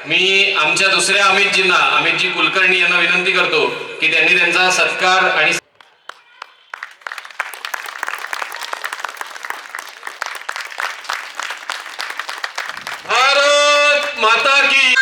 मी आमच्या दुसऱ्या अमितजींना, अमितजी कुलकर्णी यांना विनंती करतो की त्यांनी त्यांचा सत्कार आणि भारत माता की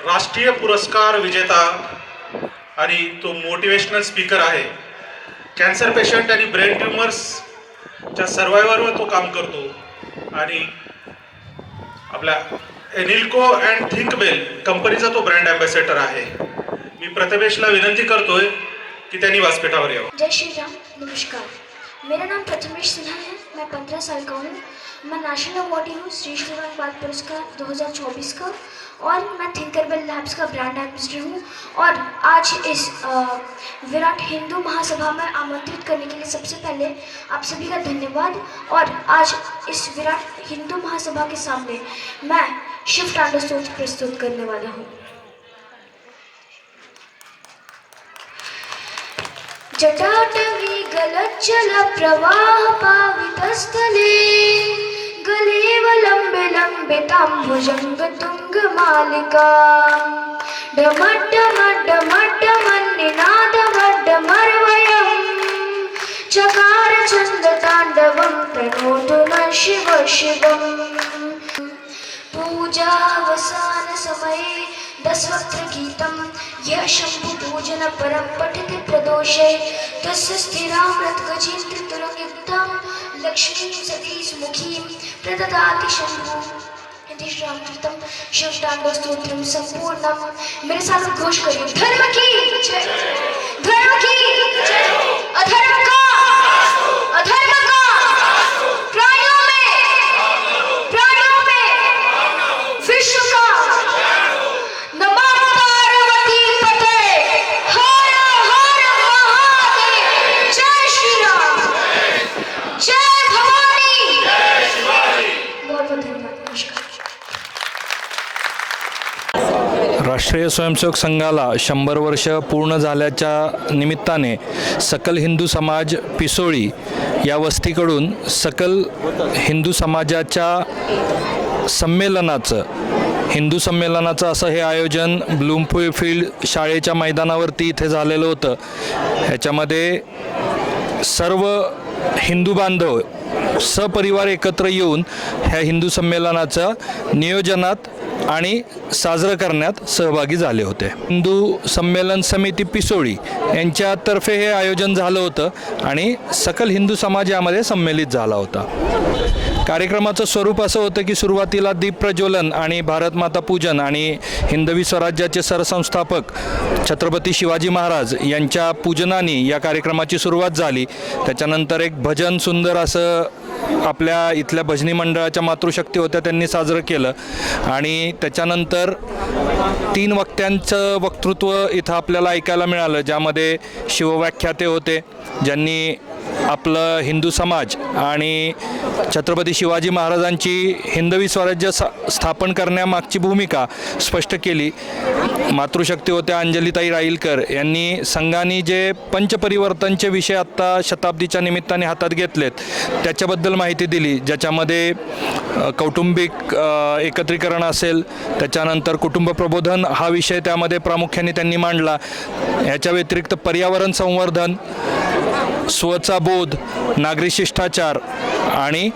राष्ट्रीय पुरस्कार विजेता आणि तो मोटिवेशनल स्पीकर आहे. कॅन्सर पेशंट आणि ब्रेन ट्युमर्सच्या सर्वायवरवर तो काम करतो आणि आपल्या एनिल्को अँड थिंकबेल कंपनीचा तो ब्रँड ॲम्बॅसेडर आहे. मी प्रथमेशला विनंती करतोय की त्यांनी व्यासपीठावर यावं. जय श्री राम, नमस्कार. मेरा नाम प्रथमेश सिन्हा है. मैं 15 साल का हूँ. मैं नेशनल अवार्डी हूँ श्री श्री राम बाल पुरस्कार 2024 का, और मैं थिंकरबेल लैब्स का ब्रांड एम्बेसडर हूँ. और आज इस विराट हिंदू महासभा में आमंत्रित करने के लिए सबसे पहले आप सभी का धन्यवाद. और आज इस विराट हिंदू महासभा के सामने मैं शिव तांडव स्तोत्र प्रस्तुत करने वाला हूँ. जटाटवी गलज्जल प्रवाह पावितस्थले गलेवलम्बे लम्बे ताम्बुजंग तुंग मालिका डमड्डमड्डमड्डमन्निनादमड्डमर्वयम् चकार चंद तांडवं प्रणोतु नः शिव शिवम्. पूजावसान समये दशवक्त्र गीतं यः शंभु पूजन परम पठिते प्रदोषे तस्य स्थिरामृत गजेन्द्र तुरंगयुक्तां लक्ष्मीं सतीश मुखीं प्रददाति शंभु. यदि श्रीरामकृतं शिव तांडव स्तोत्रम संपूर्णम. मेरे साथ घोष करिए. धर्म की जय, धर्म की जय, अधर्म का, अधर्म का, प्राणियों में विश्व का. नमः पार्वती पते, हर हर महादेव. जय श्री राम, जय भवानी. बहुत बहुत धन्यवाद. नमस्कार. राष्ट्रीय स्वयंसेवक संघाला 100 वर्ष पूर्ण झाल्याच्या निमित्ताने सकल हिंदू समाज पिसोळी या वस्तीकडून सकल हिंदू समाजाच्या हिंदू संमेलनाचं असं हे आयोजन ब्लूमफील्ड शाळेच्या मैदानावरती इथे झालेलं होतं. ह्याच्यामध्ये सर्व हिंदू बांधव सपरिवार एकत्र येऊन ह्या हिंदू संमेलनाच्या नियोजनात आणि साजरं करण्यात सहभागी झाले होते. हिंदू संमेलन समिती पिसोळी यांच्यातर्फे हे आयोजन झालं होतं आणि सकल हिंदू समाज यामध्ये संमेलित झाला होता. कार्यक्रमाचं स्वरूप असं होतं की सुरुवातीला दीप प्रज्वलन आणि भारत माता पूजन आणि हिंदवी स्वराज्याचे सरसंस्थापक छत्रपती शिवाजी महाराज यांच्या पूजनाने या कार्यक्रमाची सुरुवात झाली. त्याच्यानंतर एक भजन सुंदर असं आपल्या इथल्या भजनी मंडळाच्या मातृशक्ती होत्या त्यांनी साजरं केलं आणि त्याच्यानंतर 3 वक्त्यांचं वक्तृत्व इथं आपल्याला ऐकायला मिळालं, ज्यामध्ये शिवव्याख्याते होते ज्यांनी आपलं हिंदू समाज आणि छत्रपती शिवाजी महाराजांची हिंदवी स्वराज्य स्थापन करण्यामागची भूमिका स्पष्ट केली. मातृशक्ती होत्या अंजलीताई राईलकर यांनी संघाने जे पंचपरिवर्तनचे विषय आत्ता शताब्दीच्या निमित्ताने हातात घेतलेत त्याच्याबद्दल माहिती दिली, ज्याच्यामध्ये कौटुंबिक एकत्रीकरण असेल, त्याच्यानंतर कुटुंब प्रबोधन हा विषय त्यामध्ये प्रामुख्याने त्यांनी मांडला. याच्या व्यतिरिक्त पर्यावरण संवर्धन, स्वचा बोध, नागरी शिष्टाचार आणि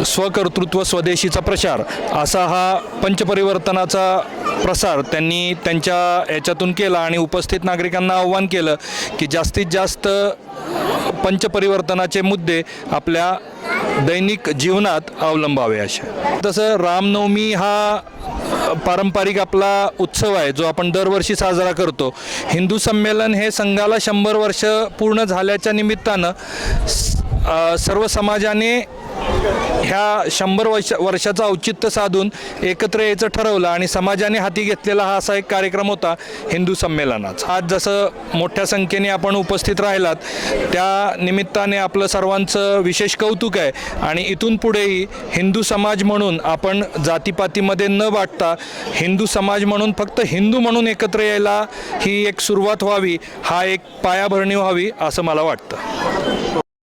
स्वकर्तृत्व स्वदेशीचा प्रचार असा हा पंचपरिवर्तनाचा प्रसार त्यांनी त्यांच्या याच्यातून केला आणि उपस्थित नागरिकांना आव्हान केलं की जास्तीत जास्त पंचपरिवर्तनाचे मुद्दे आपल्या दैनिक जीवनात अवलंबावे असे. तसं रामनवमी हा पारंपरिक आपला उत्सव आहे जो आपण दरवर्षी साजरा करतो. हिंदू संमेलन हे संघाला 100 वर्ष पूर्ण झाल्याच्या निमित्तानं सर्व समाजाने ह्या 100 वर्षाचं औचित्य साधून एकत्र यायचं ठरवलं आणि समाजाने हाती घेतलेला हा असा एक कार्यक्रम होता हिंदू संमेलनाचा. आज जसं मोठ्या संख्येने आपण उपस्थित राहिलात त्या निमित्ताने आपलं सर्वांचं विशेष कौतुक आहे आणि इथून पुढेही हिंदू समाज म्हणून आपण जातीपातीमध्ये न वाटता हिंदू समाज म्हणून फक्त हिंदू म्हणून एकत्र यायला ही एक सुरुवात व्हावी, हा एक पायाभरणी व्हावी असं मला वाटतं.